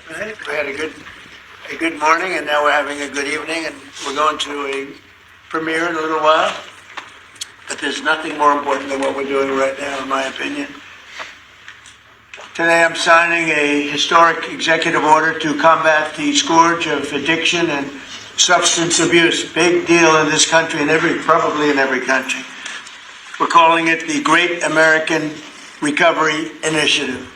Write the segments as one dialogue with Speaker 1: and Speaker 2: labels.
Speaker 1: Right. We had a good morning, and now we're having a good evening, and we're going to a premiere in a little while. But there's nothing more important than what we're doing right now, in my opinion. Today I'm signing a historic executive order to combat the scourge of addiction and substance abuse. Big deal in this country and probably in every country. We're calling it the Great American Recovery Initiative.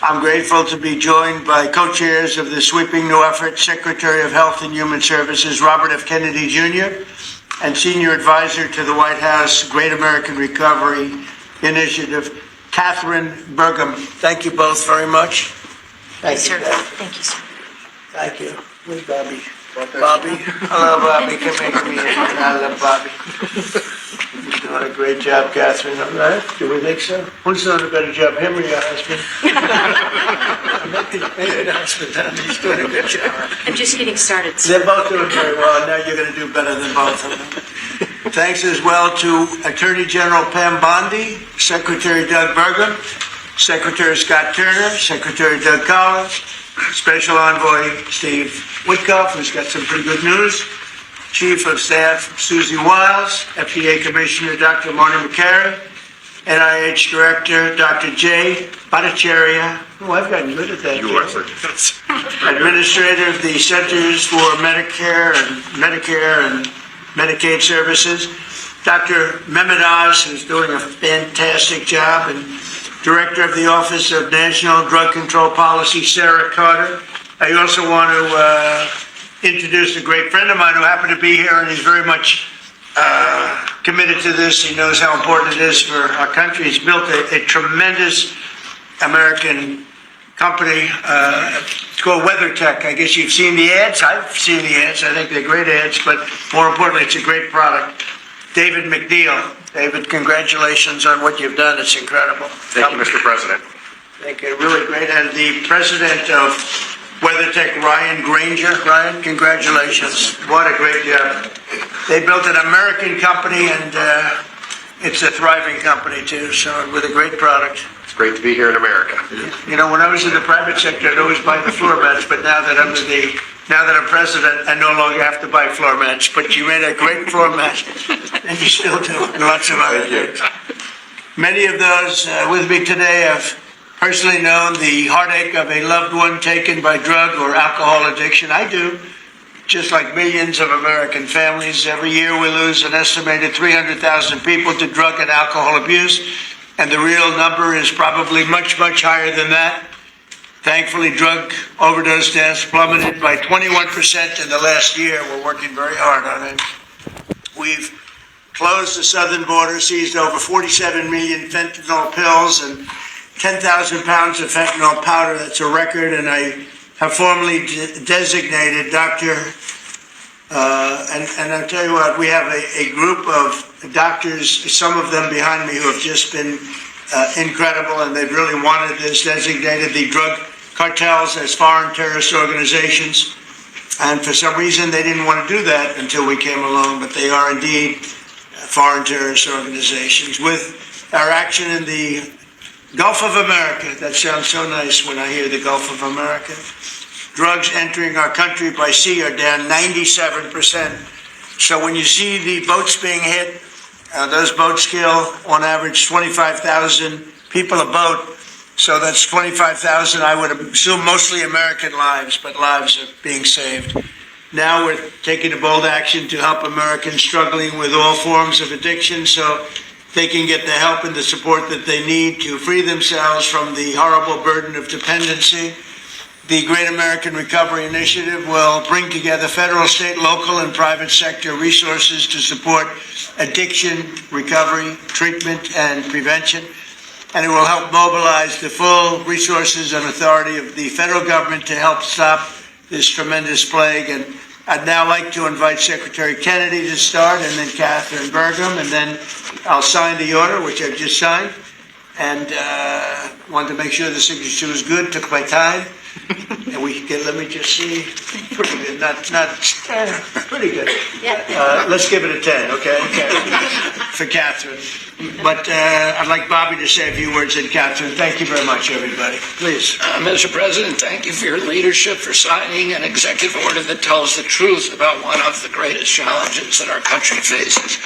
Speaker 1: I'm grateful to be joined by co-chairs of the sweeping new effort, Secretary of Health and Human Services, Robert F. Kennedy Jr., and Senior Advisor to the White House Great American Recovery Initiative, Catherine Burgum. Thank you both very much.
Speaker 2: Thank you, sir. Thank you, sir.
Speaker 1: Thank you. Where's Bobby? Bobby? Hello, Bobby. Come here. I love Bobby. You're doing a great job, Catherine. All right? Do we think so? Who's doing a better job, him or your husband? Maybe the husband. He's doing a good job.
Speaker 2: I'm just getting started, sir.
Speaker 1: They're both doing very well. Now you're going to do better than both of them. Thanks as well to Attorney General Pam Bondi, Secretary Doug Burgum, Secretary Scott Turner, Secretary Doug Collins, Special Envoy Steve Witkoff, who's got some pretty good news, Chief of Staff Susie Wiles, FDA Commissioner Dr. Marty McCary, NIH Director Dr. Jay Bhattacharya. Oh, I've gotten good at that.
Speaker 3: You are, sir.
Speaker 1: Administrator of the Centers for Medicare and Medicaid Services, Dr. Mehmet Oz, who's doing a fantastic job, and Director of the Office of National Drug Control Policy, Sarah Carter. I also want to introduce a great friend of mine who happened to be here, and he's very much committed to this. He knows how important it is for our country. He's built a tremendous American company. It's called WeatherTech. I guess you've seen the ads. I've seen the ads. I think they're great ads, but more importantly, it's a great product. David McNeil. David, congratulations on what you've done. It's incredible.
Speaker 3: Thank you, Mr. President.
Speaker 1: Thank you. Really great. And the president of WeatherTech, Ryan Granger. Ryan, congratulations. What a great job. They built an American company, and it's a thriving company, too, so with a great product.
Speaker 3: It's great to be here in America.
Speaker 1: You know, when I was in the private sector, I'd always buy the floor mats, but now that I'm president, I no longer have to buy floor mats. But you made a great floor mat, and you still do, and lots of other things. Many of those with me today have personally known the heartache of a loved one taken by drug or alcohol addiction. I do. Just like millions of American families, every year we lose an estimated 300,000 people to drug and alcohol abuse, and the real number is probably much, much higher than that. Thankfully, drug overdose deaths plummeted by 21% in the last year. We're working very hard on it. We've closed the southern border, seized over 47 million fentanyl pills and 10,000 pounds of fentanyl powder. That's a record, and I have formally designated Dr. And I'll tell you what, we have a group of doctors, some of them behind me, who have just been incredible, and they've really wanted this, designated the drug cartels as foreign terrorist organizations. And for some reason, they didn't want to do that until we came along, but they are indeed foreign terrorist organizations. With our action in the Gulf of America, that sounds so nice when I hear the Gulf of America. Drugs entering our country by sea are down 97%. So when you see the boats being hit, those boats kill on average 25,000 people a boat. So that's 25,000, I would assume mostly American lives, but lives are being saved. Now we're taking a bold action to help Americans struggling with all forms of addiction so they can get the help and the support that they need to free themselves from the horrible burden of dependency. The Great American Recovery Initiative will bring together federal, state, local, and private sector resources to support addiction, recovery, treatment, and prevention. And it will help mobilize the full resources and authority of the federal government to help stop this tremendous plague. And I'd now like to invite Secretary Kennedy to start, and then Catherine Burgum, and then I'll sign the order, which I've just signed, and wanted to make sure the signature was good, took my time, and we get, let me just see, pretty good, not pretty good.
Speaker 2: Yeah.
Speaker 1: Let's give it a 10, okay? for Catherine. But I'd like Bobby to say a few words, and Catherine, thank you very much, everybody. Please.
Speaker 4: Mr. President, thank you for your leadership, for signing an executive order that tells the truth about one of the greatest challenges that our country faces.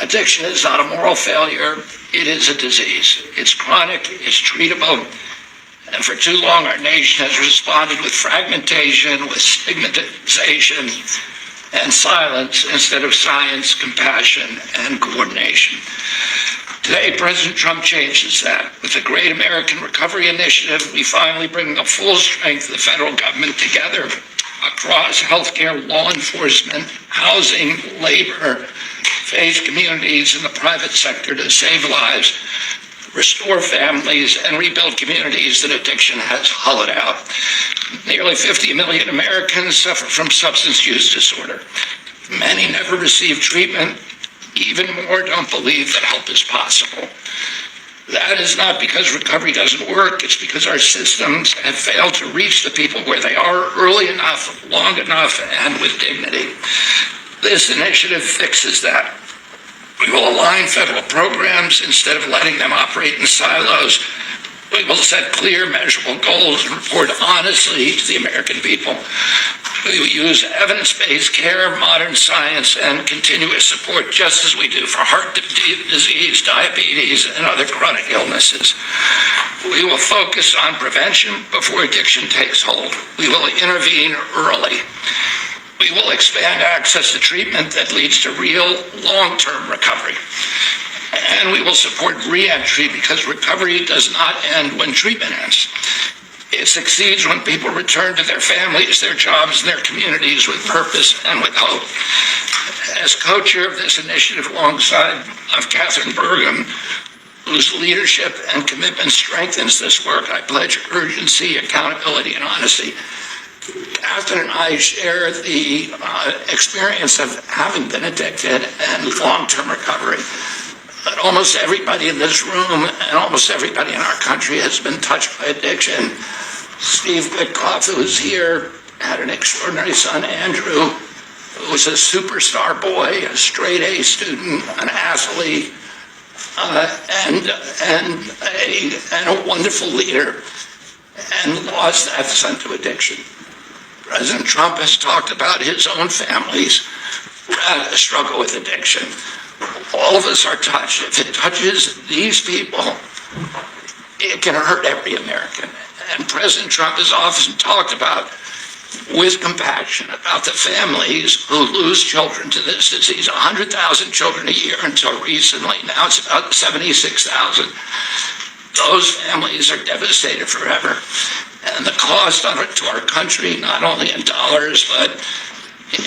Speaker 4: Addiction is not a moral failure, it is a disease. It's chronic, it's treatable, and for too long our nation has responded with fragmentation, with stigmatization, and silence instead of science, compassion, and coordination. Today, President Trump changes that. With the Great American Recovery Initiative, we finally bring the full strength of the federal government together across healthcare, law enforcement, housing, labor, faith communities, and the private sector to save lives, restore families, and rebuild communities that addiction has hollowed out. Nearly 50 million Americans suffer from substance use disorder. Many never receive treatment. Even more don't believe that help is possible. That is not because recovery doesn't work. It's because our systems have failed to reach the people where they are early enough, long enough, and with dignity. This initiative fixes that. We will align federal programs instead of letting them operate in silos. We will set clear, measurable goals and report honestly to the American people. We will use evidence-based care, modern science, and continuous support, just as we do for heart disease, diabetes, and other chronic illnesses. We will focus on prevention before addiction takes hold. We will intervene early. We will expand access to treatment that leads to real long-term recovery. And we will support re-entry because recovery does not end when treatment ends. It succeeds when people return to their families, their jobs, and their communities with purpose and with hope. As co-chair of this initiative alongside of Catherine Burgum, whose leadership and commitment strengthens this work, I pledge urgency, accountability, and honesty. Catherine and I share the experience of having been addicted and long-term recovery. But almost everybody in this room and almost everybody in our country has been touched by addiction. Steve Witkoff, who's here, had an extraordinary son, Andrew, who was a superstar boy, a straight A student, an athlete, and a wonderful leader, and lost that son to addiction. President Trump has talked about his own family's struggle with addiction. All of us are touched. If it touches these people, it can hurt every American. And President Trump has often talked about, with compassion, about the families who lose children to this disease. 100,000 children a year until recently. Now it's about 76,000. Those families are devastated forever. And the cost of it to our country, not only in dollars, but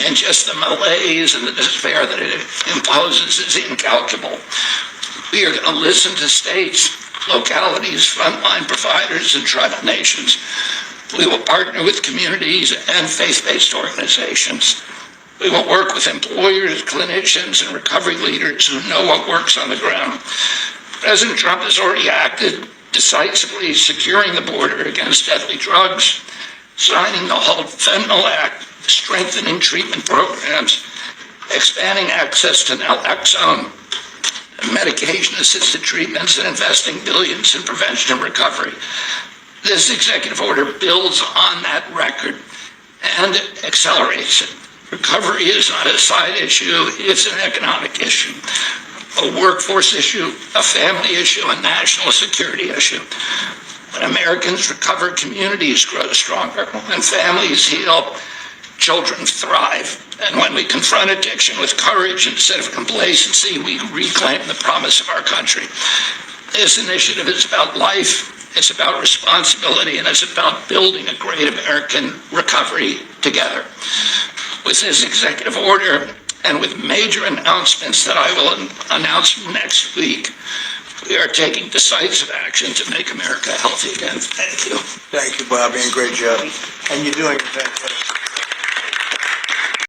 Speaker 4: and just the malaise and the despair that it imposes is incalculable. We are going to listen to states, localities, frontline providers, and tribal nations. We will partner with communities and faith-based organizations. We will work with employers, clinicians, and recovery leaders who know what works on the ground. President Trump has already acted decisively, securing the border against deadly drugs, signing the Halt Fentanyl Act, strengthening treatment programs, expanding access to naloxone, medication-assisted treatments, and investing billions in prevention and recovery. This executive order builds on that record and accelerates it. Recovery is not a side issue, it's an economic issue, a workforce issue, a family issue, a national security issue. When Americans recover, communities grow stronger. When families heal, children thrive. And when we confront addiction with courage instead of complacency, we reclaim the promise of our country. This initiative is about life, it's about responsibility, and it's about building a great American recovery together. With this executive order and with major announcements that I will announce next week, we are taking decisive action to make America healthy again. Thank you.
Speaker 1: Thank you, Bobby, and great job. And you're doing a fantastic